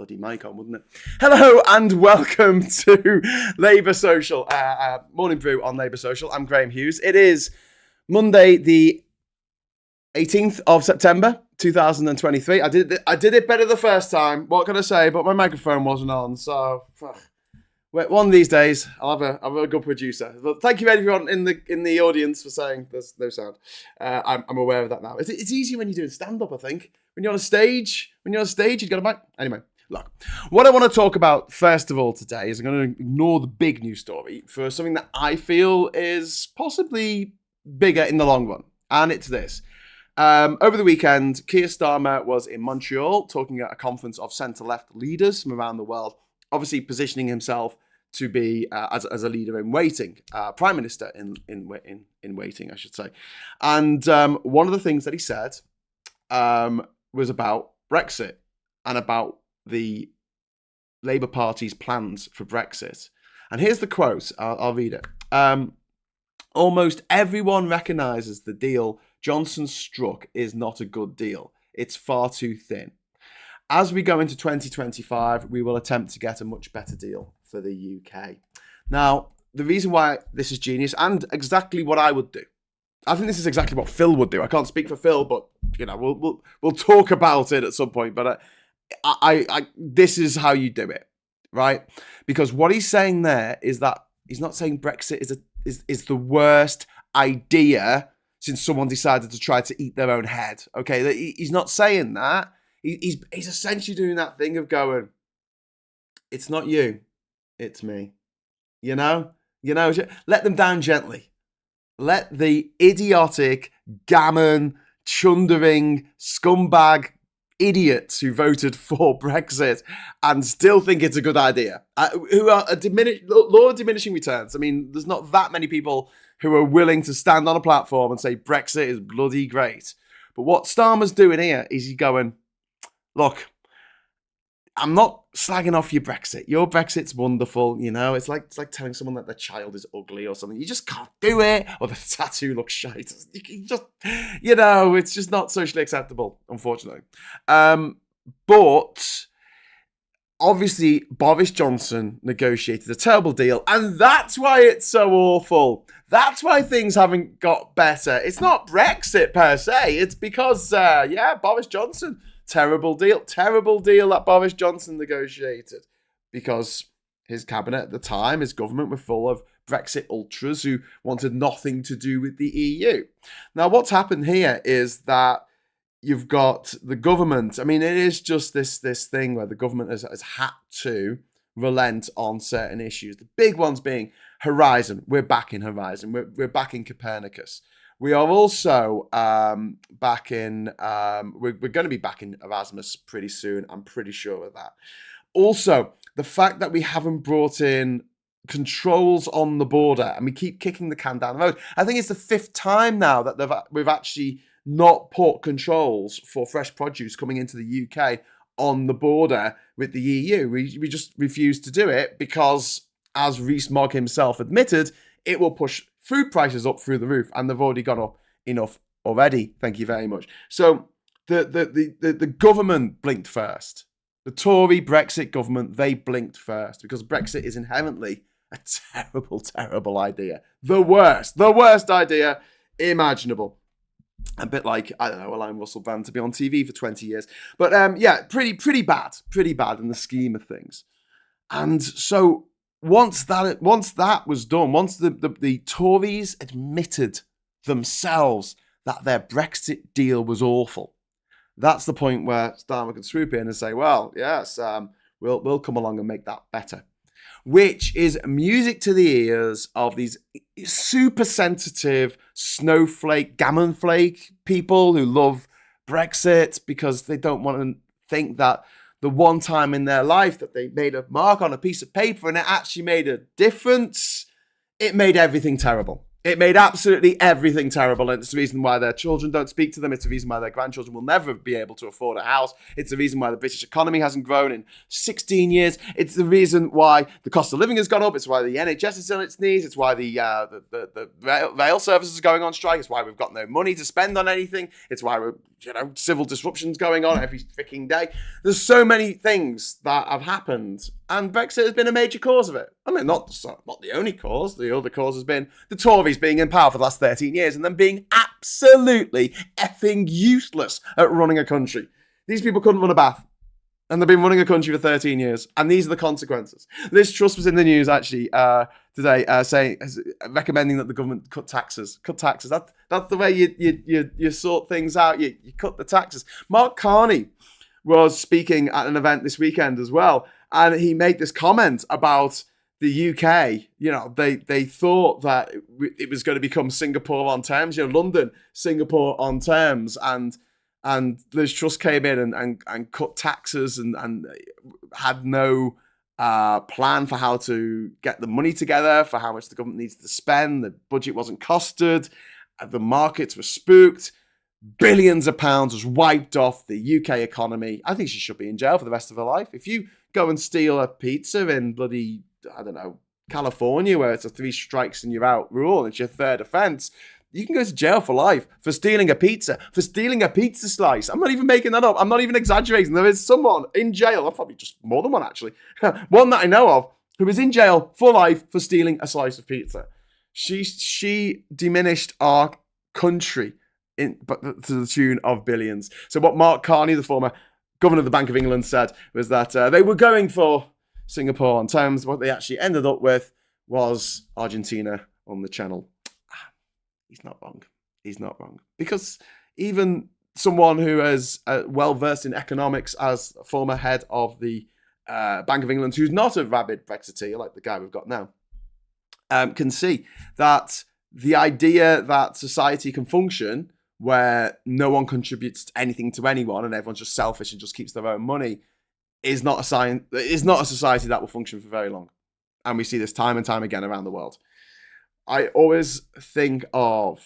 bloody mic on, wouldn't it? Hello and welcome to Labour Social, Morning Brew on Labour Social. I'm Graham Hughes. It is Monday, the 18th of September, 2023. I did it better the first time. What can I say? But my microphone wasn't on, so one of these days I'll have a good producer. But thank you everyone in the audience for saying there's no sound. I'm aware of that now. It's easier when you're doing stand-up, I think. When you're on a stage, you've got a mic. Anyway, look, what I want to talk about first of all today is I'm going to ignore the big news story for something that I feel is possibly bigger in the long run. And it's this. Over the weekend, Keir Starmer was in Montreal talking at a conference of centre-left leaders from around the world, obviously positioning himself to be as a leader in waiting, prime minister in waiting, I should say. And one of the things that he said was about Brexit and about the Labour Party's plans for Brexit. And here's the quote. I'll read it. Almost everyone recognises the deal Johnson struck is not a good deal. It's far too thin. As we go into 2025, we will attempt to get a much better deal for the UK. Now, the reason why this is genius and exactly what I would do. I think this is exactly what Phil would do. I can't speak for Phil, but you know, we'll talk about it at some point. But I this is how you do it, right? Because what he's saying there is that he's not saying Brexit is the worst idea since someone decided to try to eat their own head. Okay, he's not saying that. He's essentially doing that thing of going, it's not you, it's me. You know, let them down gently. Let the idiotic, gammon, chundering, scumbag idiots who voted for Brexit and still think it's a good idea, who are law of diminishing returns. I mean, there's not that many people who are willing to stand on a platform and say Brexit is bloody great. But what Starmer's doing here is he's going, look, I'm not slagging off your Brexit. Your Brexit's wonderful, you know. It's like telling someone that their child is ugly or something. You just can't do it, or the tattoo looks shite. You just, you know, it's just not socially acceptable, unfortunately. But obviously, Boris Johnson negotiated a terrible deal, and that's why it's so awful. That's why things haven't got better. It's not Brexit per se. It's because, Boris Johnson. Terrible deal that Boris Johnson negotiated because his cabinet at the time, his government were full of Brexit ultras who wanted nothing to do with the EU. Now, what's happened here is that you've got the government. I mean, it is just this thing where the government has had to relent on certain issues. The big ones being Horizon. We're back in Horizon. We're back in Copernicus. We are also back in, we're going to be back in Erasmus pretty soon. I'm pretty sure of that. Also, the fact that we haven't brought in controls on the border and we keep kicking the can down the road. I think it's the 5th time now that we've actually not put controls for fresh produce coming into the UK on the border with the EU. We just refuse to do it because, as Rees-Mogg himself admitted, it will push food prices up through the roof, and they've already gone up enough already. Thank you very much. So the government blinked first. The Tory Brexit government, they blinked first because Brexit is inherently a terrible, terrible idea. The worst idea imaginable. A bit like, I don't know, Alain Russell Band to be on TV for 20 years. But pretty bad in the scheme of things. And so once that was done, once the Tories admitted themselves that their Brexit deal was awful, that's the point where Starmer can swoop in and say, well, yes, we'll come along and make that better. Which is music to the ears of these super sensitive snowflake, gammon flake people who love Brexit because they don't want to think that the one time in their life that they made a mark on a piece of paper and it actually made a difference, it made everything terrible. It made absolutely everything terrible, and it's the reason why their children don't speak to them. It's the reason why their grandchildren will never be able to afford a house. It's the reason why the British economy hasn't grown in 16 years. It's the reason why the cost of living has gone up. It's why the NHS is on its knees. It's why the rail services are going on strike. It's why we've got no money to spend on anything. It's why we're civil disruptions going on every freaking day. There's so many things that have happened, and Brexit has been a major cause of it. I mean, not the only cause. The other cause has been the Tories being in power for the last 13 years and then being absolutely effing useless at running a country. These people couldn't run a bath. And they've been running a country for 13 years. And these are the consequences. Liz Truss was in the news, actually, today, recommending that the government cut taxes. Cut taxes. That's the way you sort things out. You cut the taxes. Mark Carney was speaking at an event this weekend as well. And he made this comment about the UK. They thought that it was going to become Singapore on terms. London, Singapore on terms. And Liz Truss came in and cut taxes and had no plan for how to get the money together, for how much the government needs to spend. The budget wasn't costed. The markets were spooked. Billions of pounds was wiped off the UK economy. I think she should be in jail for the rest of her life. If you go and steal a pizza in bloody, California, where it's a 3 strikes and you're out rule, and it's your third offence, you can go to jail for life for stealing a pizza, for stealing a pizza slice. I'm not even making that up. I'm not even exaggerating. There is someone in jail, or probably just more than one actually, one that I know of, who is in jail for life for stealing a slice of pizza. She diminished our country to the tune of billions. So what Mark Carney, the former governor of the Bank of England, said was that they were going for Singapore on terms. What they actually ended up with was Argentina on the channel. He's not wrong. He's not wrong. Because even someone who is well-versed in economics as a former head of the Bank of England, who's not a rabid Brexiteer like the guy we've got now, can see that the idea that society can function where no one contributes anything to anyone and everyone's just selfish and just keeps their own money is not a society that will function for very long. And we see this time and time again around the world. I always think of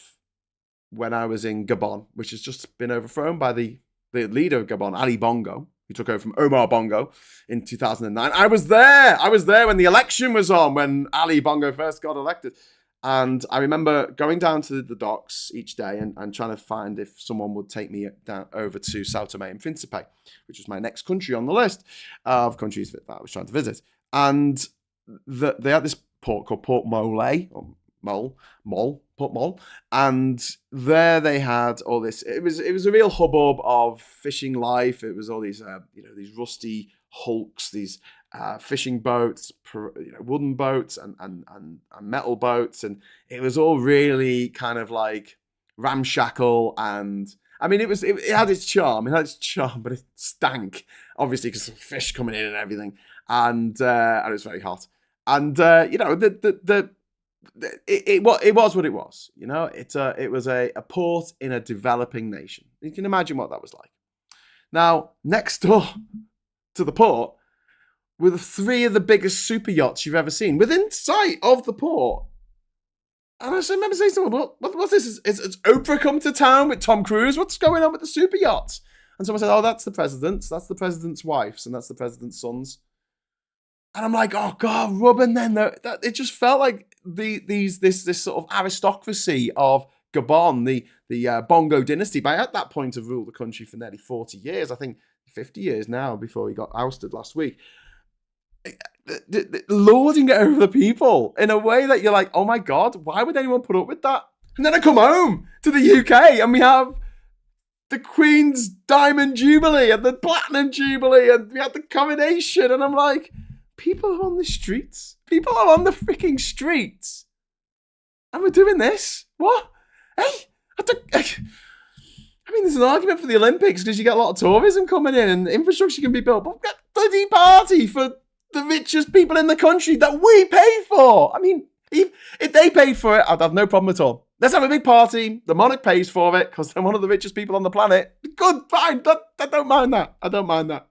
when I was in Gabon, which has just been overthrown by the leader of Gabon, Ali Bongo, who took over from Omar Bongo in 2009. I was there when the election was on, when Ali Bongo first got elected. And I remember going down to the docks each day and trying to find if someone would take me down over to Sao Tome and Principe, which was my next country on the list of countries that I was trying to visit. And they had this port called Port Mole, and there they had all this. It was a real hubbub of fishing life. It was all these these rusty hulks, these fishing boats, wooden boats and metal boats, and it was all really kind of like ramshackle. And I mean, it had its charm. It had its charm, but it stank, obviously, because of fish coming in and everything, and it was very hot. And it was what it was. It was a port in a developing nation. You can imagine what that was like. Now, next door to the port were 3 of the biggest super yachts you've ever seen within sight of the port. And I remember saying to someone, what's this? Is Oprah come to town with Tom Cruise? What's going on with the super yachts? And someone said, oh, that's the president's. That's the president's wife's, and that's the president's son's. And I'm like, oh God, rubbing then. It just felt like this sort of aristocracy of Gabon, the Bongo dynasty, by at that point have ruled the country for nearly 40 years. I think 50 years now before he got ousted last week. Lording it over the people in a way that you're like, oh my God, why would anyone put up with that? And then I come home to the UK and we have the Queen's Diamond Jubilee and the Platinum Jubilee and we had the coronation, and I'm like, people are on the streets. People are on the freaking streets. And we're doing this? What? Hey, I mean, there's an argument for the Olympics because you get a lot of tourism coming in and infrastructure can be built. But we've got a bloody party for the richest people in the country that we pay for. I mean, if they paid for it, I'd have no problem at all. Let's have a big party. The monarch pays for it because they're one of the richest people on the planet. Good, fine. I don't mind that. I don't mind that.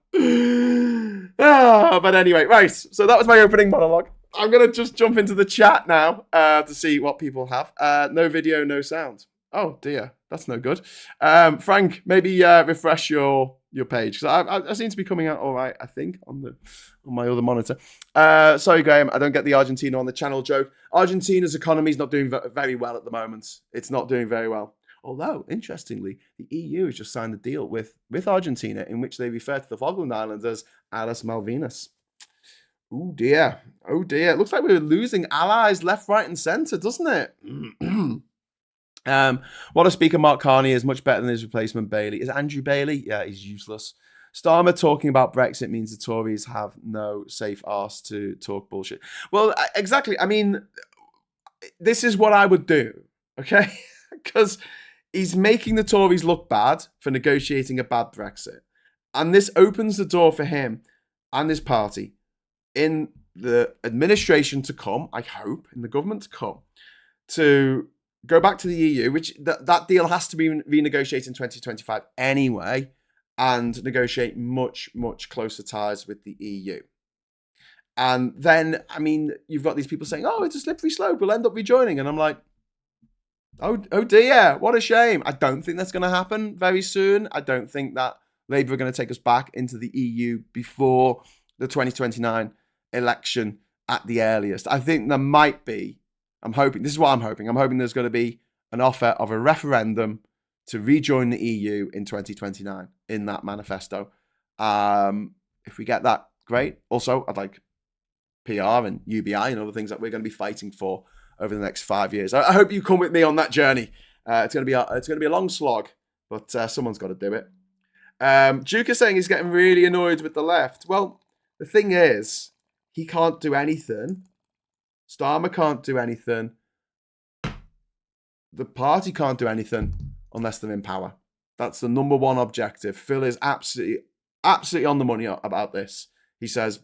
But anyway, right. So that was my opening monologue. I'm going to just jump into the chat now to see what people have. No video, no sound. Oh dear, that's no good. Frank, maybe refresh your page because I seem to be coming out all right. I think on my other monitor. Sorry, Graham, I don't get the Argentina on the channel joke. Argentina's economy is not doing very well at the moment. It's not doing very well. Although, interestingly, the EU has just signed a deal with Argentina in which they refer to the Falkland Islands as Alas Malvinas. Oh dear. Oh dear. It looks like we're losing allies left, right, and centre, doesn't it? What a speaker Mark Carney is much better than his replacement Bailey. Is Andrew Bailey? Yeah, he's useless. Starmer talking about Brexit means the Tories have no safe arse to talk bullshit. Well, exactly. I mean, this is what I would do, okay? Because he's making the Tories look bad for negotiating a bad Brexit. And this opens the door for him and his party in the administration to come, I hope, in the government to come, to go back to the EU, which that deal has to be renegotiated in 2025 anyway, and negotiate much, much closer ties with the EU. And then, I mean, you've got these people saying, oh, it's a slippery slope, we'll end up rejoining. And I'm like, oh dear, what a shame. I don't think that's going to happen very soon. I don't think that Labour are going to take us back into the EU before the 2029 election at the earliest. I think there might be, I'm hoping there's going to be an offer of a referendum to rejoin the EU in 2029 in that manifesto. If we get that, great. Also, I'd like PR and UBI and other things that we're going to be fighting for over the next 5 years. I hope you come with me on that journey. It's going to be a long slog, but someone's got to do it. Duke is saying he's getting really annoyed with the left. Well, the thing is, he can't do anything. Starmer can't do anything. The party can't do anything unless they're in power. That's the number one objective. Phil is absolutely on the money about this. He says,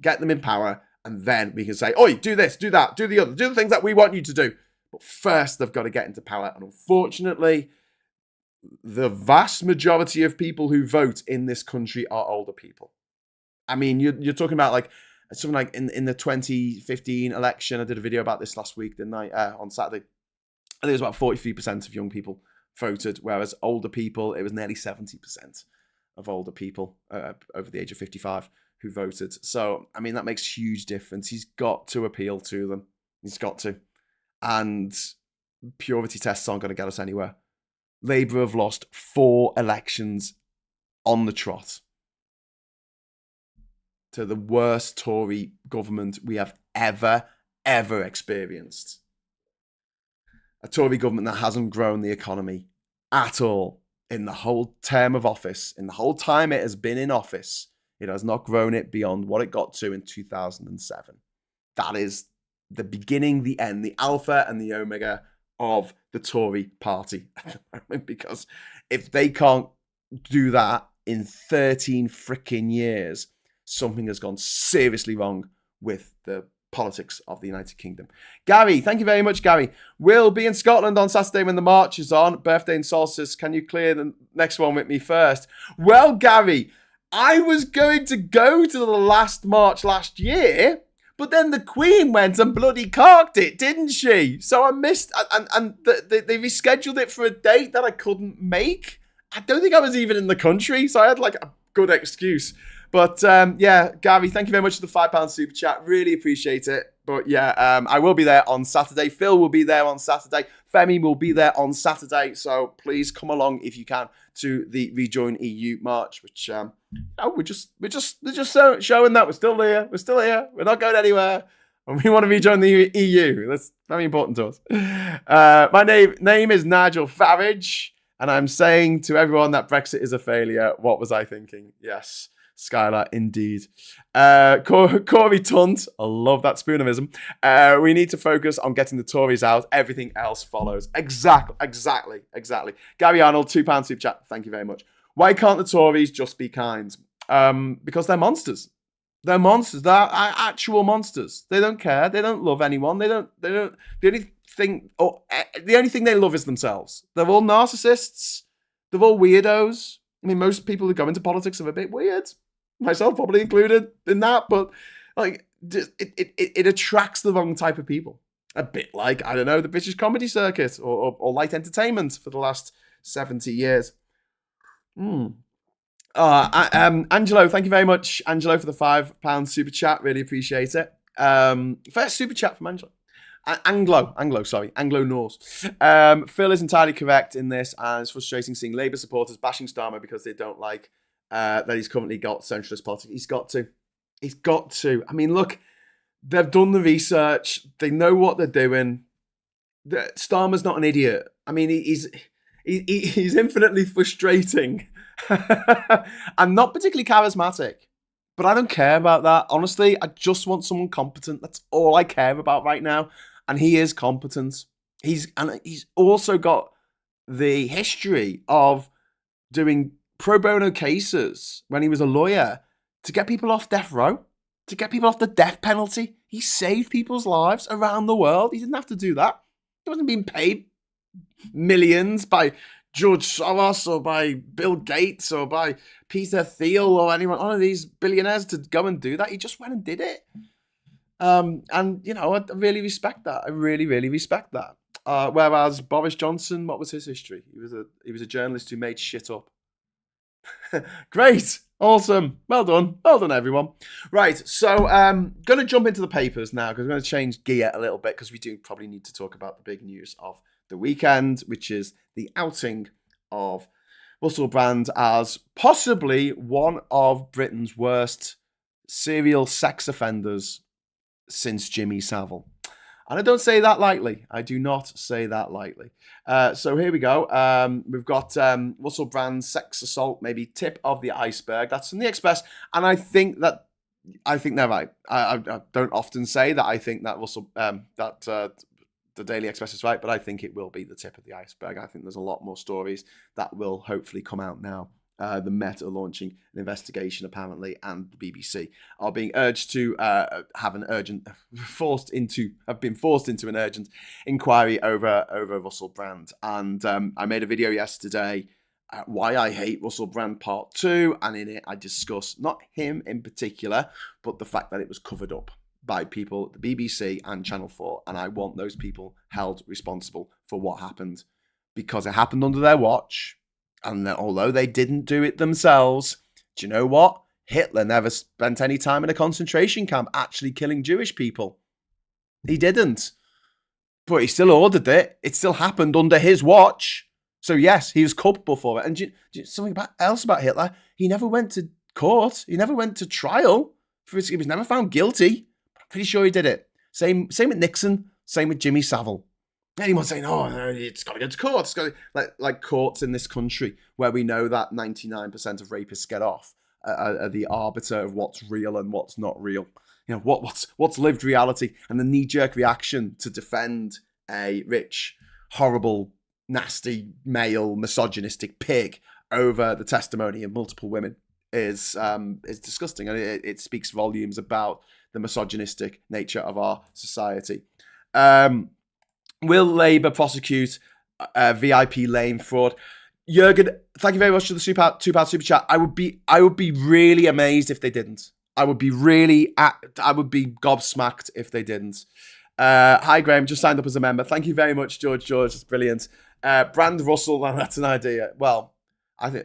get them in power, and then we can say, oi, do this, do that, do the other, do the things that we want you to do. But first, they've got to get into power. And unfortunately, the vast majority of people who vote in this country are older people. I mean, you're talking about like something like in the 2015 election. I did a video about this last week, didn't I? On Saturday. I think it was about 43% of young people voted, whereas older people, it was nearly 70% of older people over the age of 55 who voted. So, I mean, that makes huge difference. He's got to appeal to them. He's got to. And purity tests aren't going to get us anywhere. Labour have lost 4 elections on the trot to the worst Tory government we have ever experienced. A Tory government that hasn't grown the economy at all in the whole term of office. In the whole time it has been in office, it has not grown it beyond what it got to in 2007. That is the beginning, the end, the alpha and the omega of the Tory party. Because if they can't do that in 13 freaking years, something has gone seriously wrong with the politics of the United Kingdom. Gary, thank you very much, Gary. We'll be in Scotland on Saturday when the march is on. Birthday and solstice. Can you clear the next one with me first? Well, Gary, I was going to go to the last march last year, but then the Queen went and bloody carked it, didn't she? So I missed, and they rescheduled it for a date that I couldn't make. I don't think I was even in the country, so I had like a good excuse. But yeah, Gary, thank you very much for the £5 super chat. Really appreciate it. But yeah, I will be there on Saturday. Phil will be there on Saturday. Femi will be there on Saturday. So please come along if you can to the Rejoin EU march, which we're just showing that we're still here. We're still here. We're not going anywhere. And we want to rejoin the EU. That's very important to us. My name is Nigel Farage, and I'm saying to everyone that Brexit is a failure. What was I thinking? Yes. Skylar, indeed. Corey Tunt, I love that spoonerism. We need to focus on getting the Tories out. Everything else follows. Exactly. Gary Arnold, £2 super chat. Thank you very much. Why can't the Tories just be kind? Because they're monsters. They're monsters. They're actual monsters. They don't care. They don't love anyone. They don't. The only thing they love is themselves. They're all narcissists. They're all weirdos. I mean, most people who go into politics are a bit weird. Myself probably included in that, but like it attracts the wrong type of people. A bit like, I don't know, the British comedy circuit or light entertainment for the last 70 years. Angelo, thank you very much, Angelo, for the £5 super chat. Really appreciate it. First super chat from Angelo. Anglo-Norse. Phil is entirely correct in this, and it's frustrating seeing Labour supporters bashing Starmer because they don't like that he's currently got centralist politics. He's got to. I mean, look, they've done the research. They know what they're doing. Starmer's not an idiot. I mean, he's infinitely frustrating and not particularly charismatic. But I don't care about that. Honestly, I just want someone competent. That's all I care about right now. And he is competent. He's also got the history of doing pro bono cases when he was a lawyer to get people off death row, to get people off the death penalty. He saved people's lives around the world. He didn't have to do that. He wasn't being paid millions by George Soros or by Bill Gates or by Peter Thiel or anyone, one of these billionaires to go and do that. He just went and did it. And, you know, I really respect that. I really, really respect that. Whereas Boris Johnson, what was his history? He was a journalist who made shit up. Great. Awesome. Well done. Well done, everyone. Right. So, going to jump into the papers now because we're going to change gear a little bit because we do probably need to talk about the big news of the weekend, which is the outing of Russell Brand as possibly one of Britain's worst serial sex offenders since Jimmy Savile. And I don't say that lightly. I do not say that lightly. So here we go. We've got Russell Brand's sex assault, maybe tip of the iceberg. That's from the Express. And I think they're right. I don't often say that I think that the Daily Express is right, but I think it will be the tip of the iceberg. I think there's a lot more stories that will hopefully come out now. The Met are launching an investigation, apparently, and the BBC are being urged to have been forced into an urgent inquiry over Russell Brand. And I made a video yesterday, Why I Hate Russell Brand Part 2, and in it I discuss not him in particular, but the fact that it was covered up by people at the BBC and Channel 4, and I want those people held responsible for what happened, because it happened under their watch. And although they didn't do it themselves, do you know what? Hitler never spent any time in a concentration camp actually killing Jewish people. He didn't. But he still ordered it. It still happened under his watch. So yes, he was culpable for it. And something else about Hitler, he never went to court. He never went to trial. He was never found guilty. I'm pretty sure he did it. Same with Nixon. Same with Jimmy Savile. Anyone saying, "Oh, it's got to go to court." It's got to, like courts in this country where we know that 99% of rapists get off are the arbiter of what's real and what's not real. You know, what's lived reality, and the knee-jerk reaction to defend a rich, horrible, nasty, male, misogynistic pig over the testimony of multiple women is disgusting, and it speaks volumes about the misogynistic nature of our society. Will Labour prosecute VIP lane fraud? Jürgen, thank you very much for the £2 super chat. I would be really amazed if they didn't. I would be gobsmacked if they didn't. Hi Graham, just signed up as a member. Thank you very much, George. That's brilliant. Brand Russell, that's an idea. Well, I think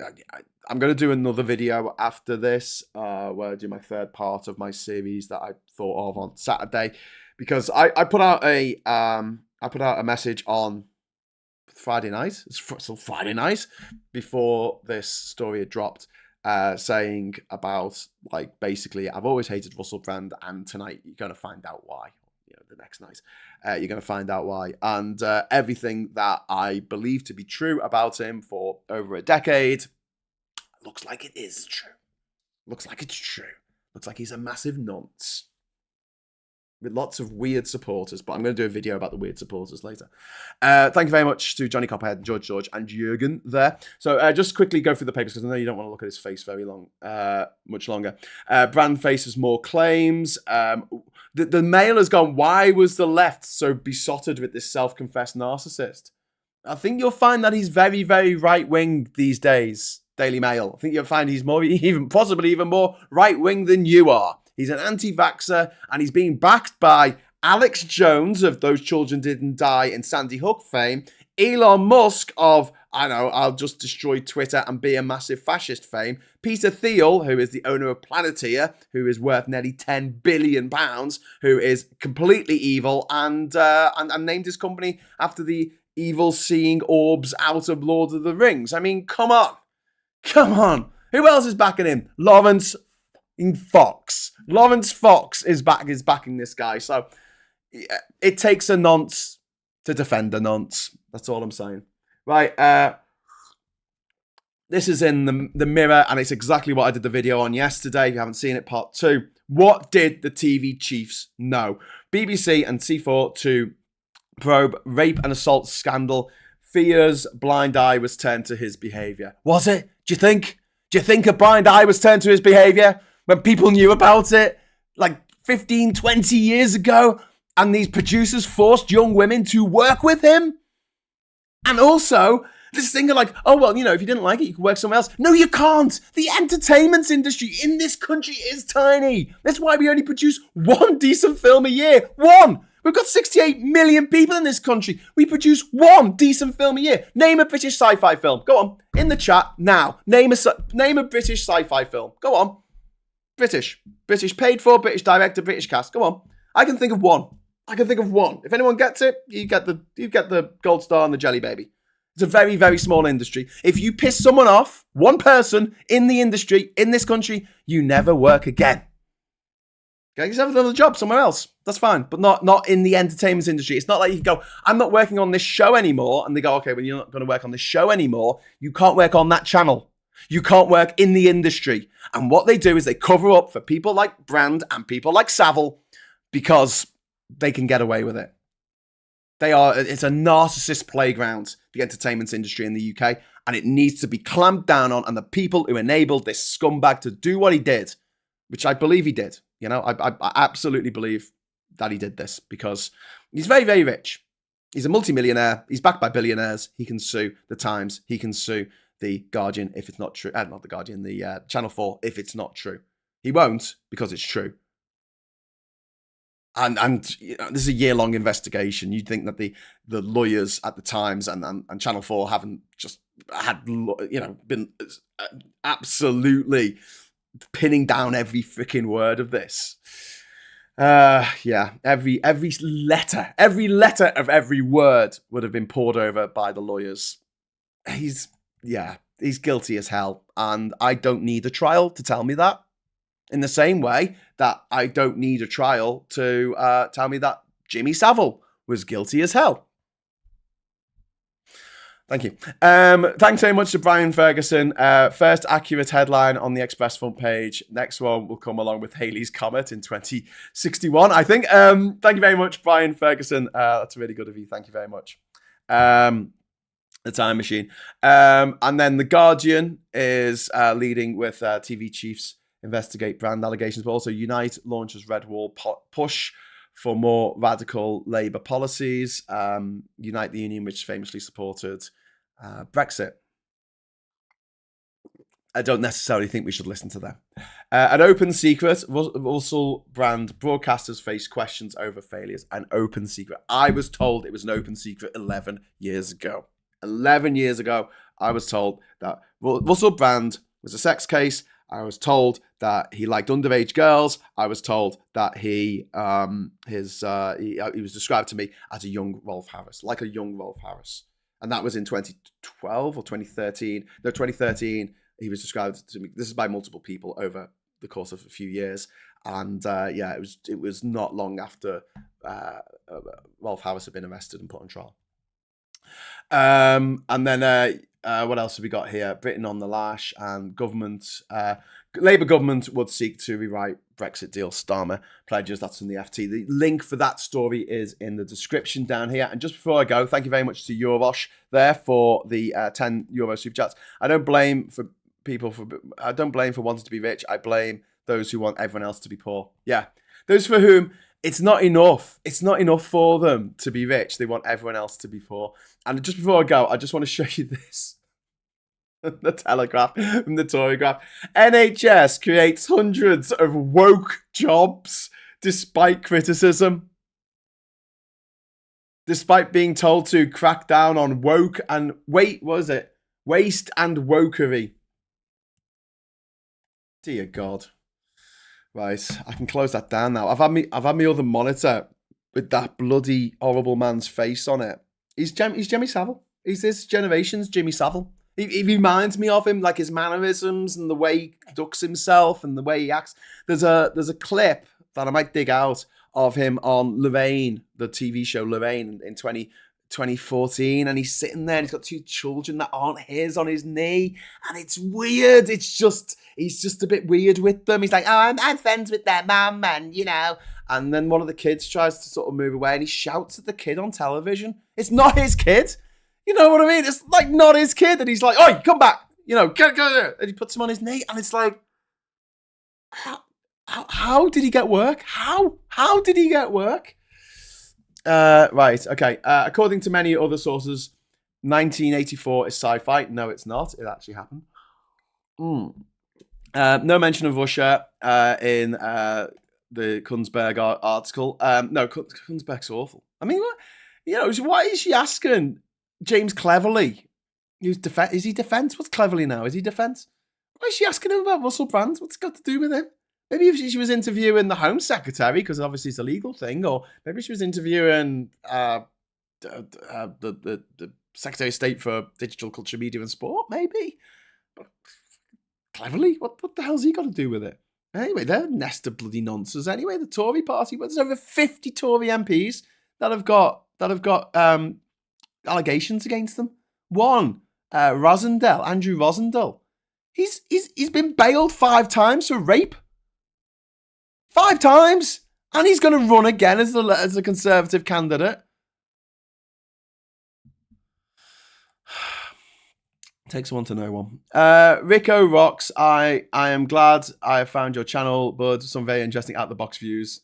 I'm going to do another video after this, where I do my third part of my series that I thought of on Saturday, because I put out a message on Friday night. It's still Friday night before this story had dropped, saying about, like, basically, I've always hated Russell Brand, and tonight you're going to find out why. You know, the next night you're going to find out why. And everything that I believe to be true about him for over a decade looks like it is true. Looks like it's true. Looks like he's a massive nonce with lots of weird supporters, but I'm going to do a video about the weird supporters later. Thank you very much to Johnny Copperhead, George, and Jürgen there. So just quickly go through the papers, because I know you don't want to look at his face very much longer. Brand faces more claims. The Mail has gone, why was the left so besotted with this self-confessed narcissist? I think you'll find that he's very, very right-wing these days, Daily Mail. I think you'll find he's possibly even more right-wing than you are. He's an anti-vaxxer, and he's being backed by Alex Jones of Those Children Didn't Die and Sandy Hook fame, Elon Musk of I know, I'll just destroy Twitter and be a massive fascist fame. Peter Thiel, who is the owner of Planeteer, who is worth nearly £10 billion, who is completely evil, and named his company after the evil-seeing orbs out of Lord of the Rings. I mean, come on. Come on. Who else is backing him? Lawrence Fox. Lawrence Fox is backing this guy. So it takes a nonce to defend a nonce. That's all I'm saying. Right. This is in the Mirror, and it's exactly what I did the video on yesterday. If you haven't seen it, part 2. What did the TV chiefs know? BBC and C4 to probe rape and assault scandal. Fear's blind eye was turned to his behaviour. Was it? Do you think? Do you think a blind eye was turned to his behaviour when people knew about it like 15, 20 years ago, and these producers forced young women to work with him? And also, this thing of like, oh, well, you know, if you didn't like it, you could work somewhere else. No, you can't. The entertainment industry in this country is tiny. That's why we only produce one decent film a year. One. We've got 68 million people in this country. We produce one decent film a year. Name a British sci-fi film. Go on. In the chat now. Name a British sci-fi film. Go on. British. British paid for, British director, British cast. Go on. I can think of one. If anyone gets it, you get the gold star and the jelly baby. It's a very, very small industry. If you piss someone off, one person in the industry, in this country, you never work again. Okay, you have another job somewhere else. That's fine, but not in the entertainment industry. It's not like you can go, I'm not working on this show anymore, and they go, okay, well, you're not going to work on this show anymore. You can't work on that channel. You can't work in the industry. And what they do is they cover up for people like Brand and people like Savile because they can get away with it. It's a narcissist playground, the entertainment industry in the UK, and it needs to be clamped down on, and the people who enabled this scumbag to do what he did, which I believe he did. You know, I absolutely believe that he did this because he's very, very rich. He's a multimillionaire. He's backed by billionaires. He can sue the Times. He can sue the Guardian if it's not true. Not the Guardian, the Channel 4 if it's not true. He won't because it's true. And you know, this is a year-long investigation. You'd think that the lawyers at the Times and Channel 4 haven't just had, you know, been absolutely pinning down every freaking word of this. Yeah, every letter of every word would have been pored over by the lawyers. He's guilty as hell, and I don't need a trial to tell me that. In the same way that I don't need a trial to tell me that Jimmy Savile was guilty as hell. Thank you. Thanks very much to Brian Ferguson. First accurate headline on the Express front page. Next one will come along with Halley's Comet in 2061, I think. Thank you very much, Brian Ferguson. That's really good of you. Thank you very much. The Time Machine. And then The Guardian is leading with TV chiefs investigate brand allegations, but also Unite launches Red Wall push for more radical Labour policies. Unite, the union which famously supported Brexit. I don't necessarily think we should listen to them. An open secret. Russell Brand broadcasters face questions over failures. An open secret. I was told it was an open secret 11 years ago. 11 years ago, I was told that Russell Brand was a sex case. I was told that he liked underage girls. I was told that he was described to me as a young Rolf Harris, like a young Rolf Harris. And that was in 2012 or 2013. No, 2013, he was described to me. This is by multiple people over the course of a few years. And it was not long after Rolf Harris had been arrested and put on trial. And then what else have we got here? Britain on the lash, and Labour government would seek to rewrite Brexit deal. Starmer pledges. That's from the FT. The link for that story is in the description down here. And just before I go, thank you very much to Eurosh there for the €10 super chats. I don't blame for wanting to be rich. I blame those who want everyone else to be poor. Yeah, those for whom it's not enough. It's not enough for them to be rich. They want everyone else to be poor. And just before I go, I just want to show you this. The Telegraph from the Tory graph. NHS creates hundreds of woke jobs despite criticism. despite being told to crack down on woke and waste and wokery. Dear God. Right, I can close that down now. I've had me other monitor with that bloody horrible man's face on it. He's Jimmy Savile. He's this generation's Jimmy Savile. He reminds me of him, like his mannerisms and the way he conducts himself and the way he acts. There's a clip that I might dig out of him on Lorraine, the TV show Lorraine in 2014, and he's sitting there and he's got two children that aren't his on his knee, and it's weird. He's just a bit weird with them. He's like, oh, I'm friends with their mum, and and then one of the kids tries to sort of move away, and he shouts at the kid on television. It's not his kid. You know what I mean? It's like not his kid, and he's like, "Oi, come back!" Go there. And he puts him on his knee, and it's like, how did he get work? How did he get work? Right, okay. According to many other sources, 1984 is sci-fi. No, it's not. It actually happened. No mention of Russia in the Kunzberg article. No, Kunzberg's awful. I mean, why is she asking James Cleverly? Is he defence? What's Cleverly now? Is he defence? Why is she asking him about Russell Brand? What's it got to do with him? Maybe if she was interviewing the Home Secretary, because obviously it's a legal thing, or maybe she was interviewing the Secretary of State for Digital Culture, Media and Sport, maybe. But Cleverly, what the hell's he got to do with it? Anyway, they're a nest of bloody nonsense. Anyway, the Tory party, but there's over 50 Tory MPs that have got allegations against them. One, Andrew Rosendale. He's been bailed 5 times for rape. 5 times, and he's going to run again as a Conservative candidate. Takes one to know one. Rico rocks. I am glad I have found your channel, bud. Some very interesting out the box views.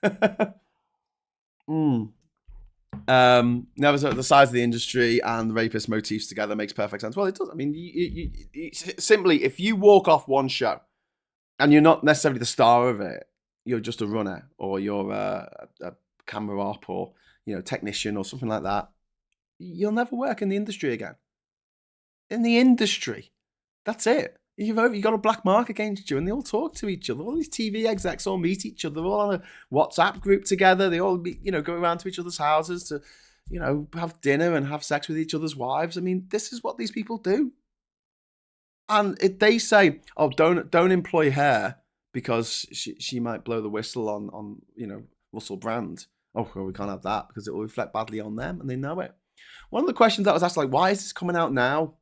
Never the size of the industry and the rapist motifs together makes perfect sense. Well, it does. I mean, you simply, if you walk off one show and you're not necessarily the star of it, you're just a runner, or you're a camera op, or technician, or something like that, you'll never work in the industry again. In the industry, that's it. You've got a black mark against you, and they all talk to each other. All these TV execs all meet each other, all on a WhatsApp group together. They all go around to each other's houses to have dinner and have sex with each other's wives. I mean, this is what these people do. And they say, oh, don't employ her because she might blow the whistle on Russell Brand. Oh, well, we can't have that because it will reflect badly on them, and they know it. One of the questions that was asked, like, why is this coming out now?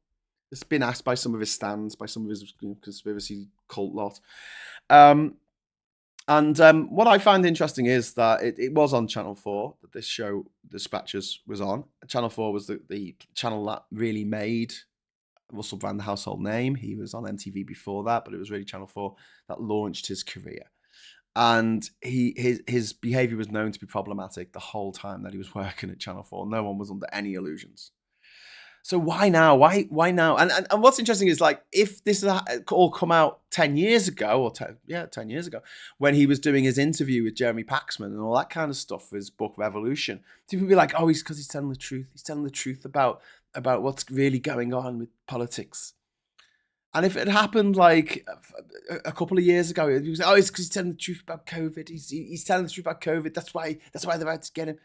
It's been asked by some of his stands, by some of his conspiracy cult lot. What I find interesting is that it was on Channel 4 that this show, Dispatches, was on. Channel 4 was the channel that really made Russell Brand the household name. He was on MTV before that, but it was really Channel 4 that launched his career. And his behaviour was known to be problematic the whole time that he was working at Channel 4. No one was under any illusions. So why now? Why now? And what's interesting is, like, if this had all come out 10 years ago, 10 years ago, when he was doing his interview with Jeremy Paxman and all that kind of stuff for his book Revolution, people would be like, oh, because he's telling the truth. He's telling the truth about what's really going on with politics. And if it happened like a couple of years ago, he was like, oh, it's because he's telling the truth about COVID. He's telling the truth about COVID. That's why they're out to get him.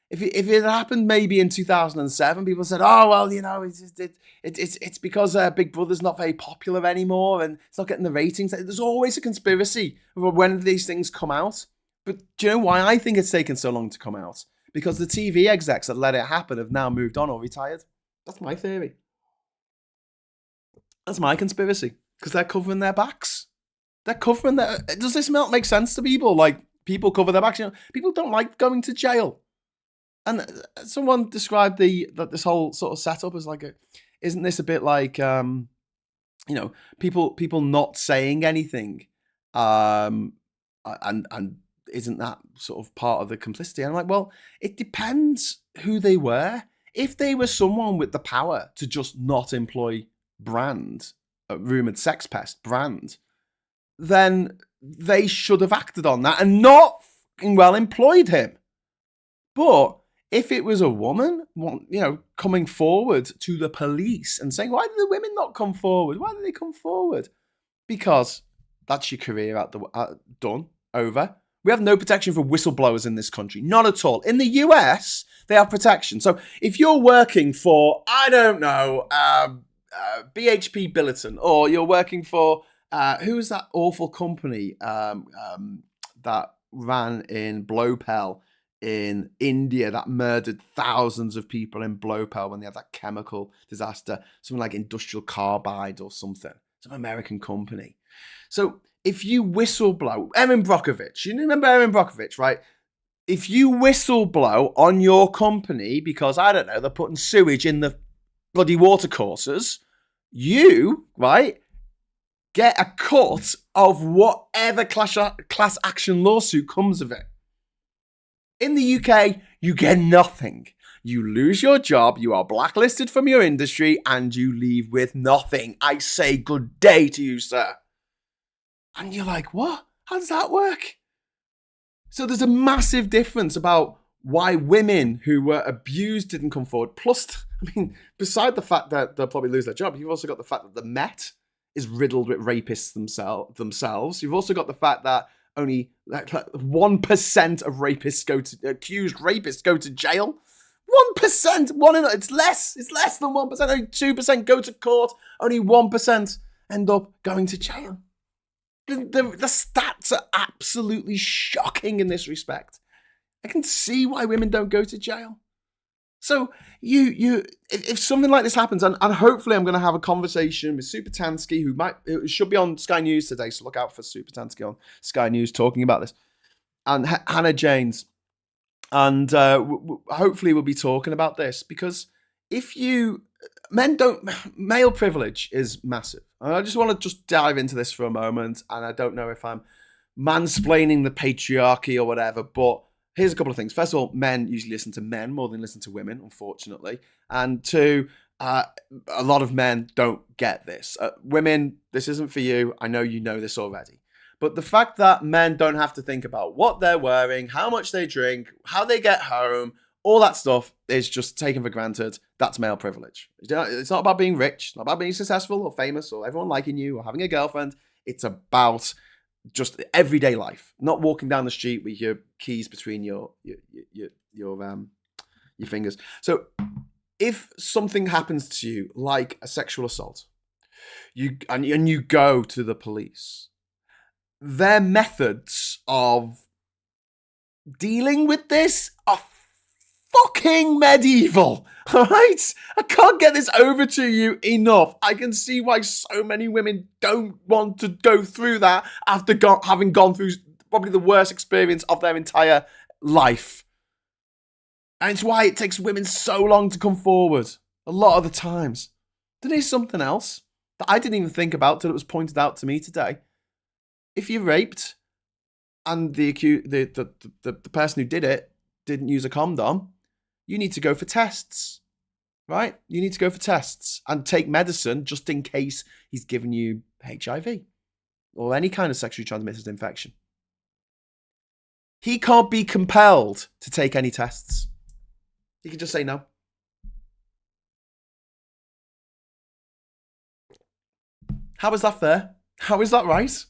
If it had happened maybe in 2007, people said, oh, well, it's because Big Brother's not very popular anymore and it's not getting the ratings. There's always a conspiracy when these things come out. But do you know why I think it's taken so long to come out? Because the TV execs that let it happen have now moved on or retired. That's my theory. That's my conspiracy. Because they're covering their backs. Does this not make sense to people? Like, people cover their backs. People don't like going to jail. And someone described this whole sort of setup as like, isn't this a bit like, people not saying anything, and isn't that sort of part of the complicity? And I'm like, well, it depends who they were. If they were someone with the power to just not employ Brand, a rumoured sex pest Brand, then they should have acted on that and not fucking well employed him. But If it was a woman, coming forward to the police and saying, why did the women not come forward? Why did they come forward? Because that's your career done, over. We have no protection for whistleblowers in this country. Not at all. In the US, they have protection. So if you're working for, I don't know, BHP Billiton, or you're working for, who was that awful company that ran in Blowpell in India that murdered thousands of people in Blowpell when they had that chemical disaster, something like Industrial Carbide or something, some American company. So if you whistleblow, Erin Brockovich, you remember Erin Brockovich, right? If you whistleblow on your company because, I don't know, they're putting sewage in the bloody watercourses, you, right, get a cut of whatever class action lawsuit comes of it. In the UK, you get nothing. You lose your job, you are blacklisted from your industry, and you leave with nothing. I say good day to you, sir. And you're like, what? How does that work? So there's a massive difference about why women who were abused didn't come forward. Plus, I mean, beside the fact that they'll probably lose their job, you've also got the fact that the Met is riddled with rapists themselves. You've also got the fact that only 1% of accused rapists go to jail. 1%, it's less than 1%. Only 2% go to court. Only 1% end up going to jail. The stats are absolutely shocking in this respect. I can see why women don't go to jail. So if something like this happens, and hopefully I'm going to have a conversation with Supertankiii, who should be on Sky News today, so look out for Supertankiii on Sky News talking about this, and Hannah Janes, and hopefully we'll be talking about this, because male privilege is massive. And I just want to just dive into this for a moment, and I don't know if I'm mansplaining the patriarchy or whatever, but here's a couple of things. First of all, men usually listen to men more than listen to women, unfortunately. And two, a lot of men don't get this. Women, this isn't for you. I know you know this already. But the fact that men don't have to think about what they're wearing, how much they drink, how they get home, all that stuff is just taken for granted. That's male privilege. It's not about being rich, not about being successful or famous or everyone liking you or having a girlfriend. It's about just everyday life, not walking down the street with your keys between your fingers. So if something happens to you, like a sexual assault, you go to the police, their methods of dealing with this are fucking medieval. All right? I can't get this over to you enough. I can see why so many women don't want to go through that after having gone through probably the worst experience of their entire life. And it's why it takes women so long to come forward a lot of the times. Then here's something else that I didn't even think about till it was pointed out to me today. If you're raped and the person who did it didn't use a condom, you need to go for tests, right? You need to go for tests and take medicine just in case he's given you HIV or any kind of sexually transmitted infection. He can't be compelled to take any tests. He can just say no. How is that fair? How is that right?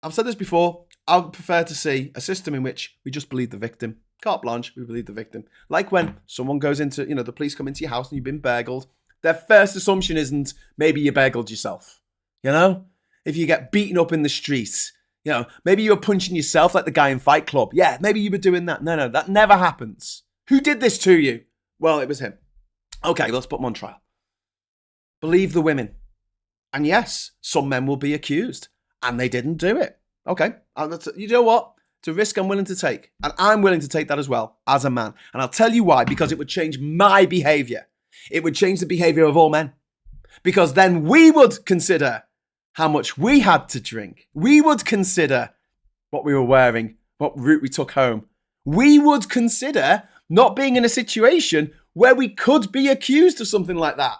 I've said this before. I would prefer to see a system in which we just believe the victim. Carte blanche, we believe the victim. Like when someone goes into, the police come into your house and you've been burgled, their first assumption isn't maybe you burgled yourself. If you get beaten up in the streets, maybe you were punching yourself like the guy in Fight Club. Yeah, maybe you were doing that. No, that never happens. Who did this to you? Well, it was him. Okay, let's put him on trial. Believe the women. And yes, some men will be accused and they didn't do it. Okay, you know what? It's a risk I'm willing to take. And I'm willing to take that as well, as a man. And I'll tell you why. Because it would change my behaviour. It would change the behaviour of all men. Because then we would consider how much we had to drink. We would consider what we were wearing, what route we took home. We would consider not being in a situation where we could be accused of something like that.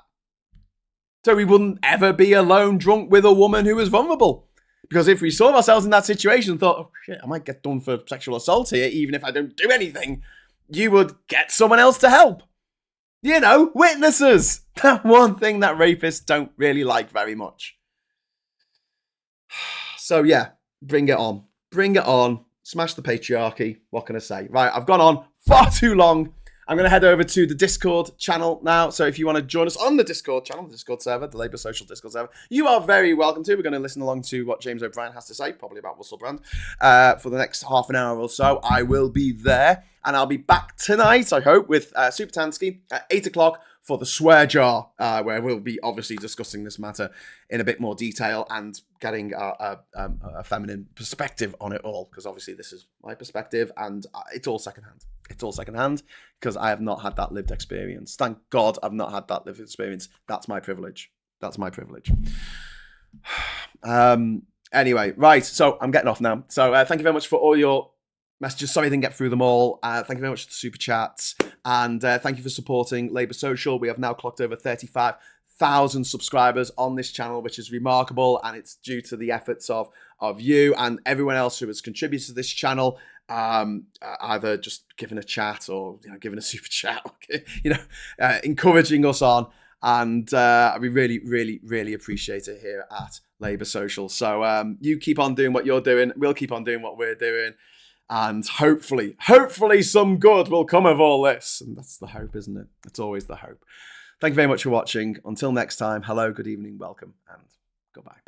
So we wouldn't ever be alone drunk with a woman who was vulnerable. Because if we saw ourselves in that situation and thought, oh shit, I might get done for sexual assault here, even if I don't do anything, you would get someone else to help. You know, witnesses. That one thing that rapists don't really like very much. So yeah, bring it on. Bring it on. Smash the patriarchy. What can I say? Right, I've gone on far too long. I'm going to head over to the Discord channel now. So if you want to join us on the Discord channel, the Discord server, the Labour Social Discord server, you are very welcome to. We're going to listen along to what James O'Brien has to say, probably about Russell Brand, for the next half an hour or so. I will be there. And I'll be back tonight, I hope, with Supertankiii at 8 o'clock for the swear jar, where we'll be obviously discussing this matter in a bit more detail and getting a feminine perspective on it all, because obviously this is my perspective and it's all secondhand. It's all secondhand because I have not had that lived experience. Thank God I've not had that lived experience. That's my privilege. That's my privilege. Anyway, right. So I'm getting off now. So thank you very much for all your messages. Sorry I didn't get through them all. Thank you very much for the super chats. And thank you for supporting Labour Social. We have now clocked over 35,000 subscribers on this channel, which is remarkable. And it's due to the efforts of you and everyone else who has contributed to this channel. Either just giving a chat or giving a super chat, encouraging us on. And we really, really, really appreciate it here at Labour Social. So you keep on doing what you're doing. We'll keep on doing what we're doing. And hopefully some good will come of all this. And that's the hope, isn't it? It's always the hope. Thank you very much for watching. Until next time, hello, good evening, welcome, and goodbye.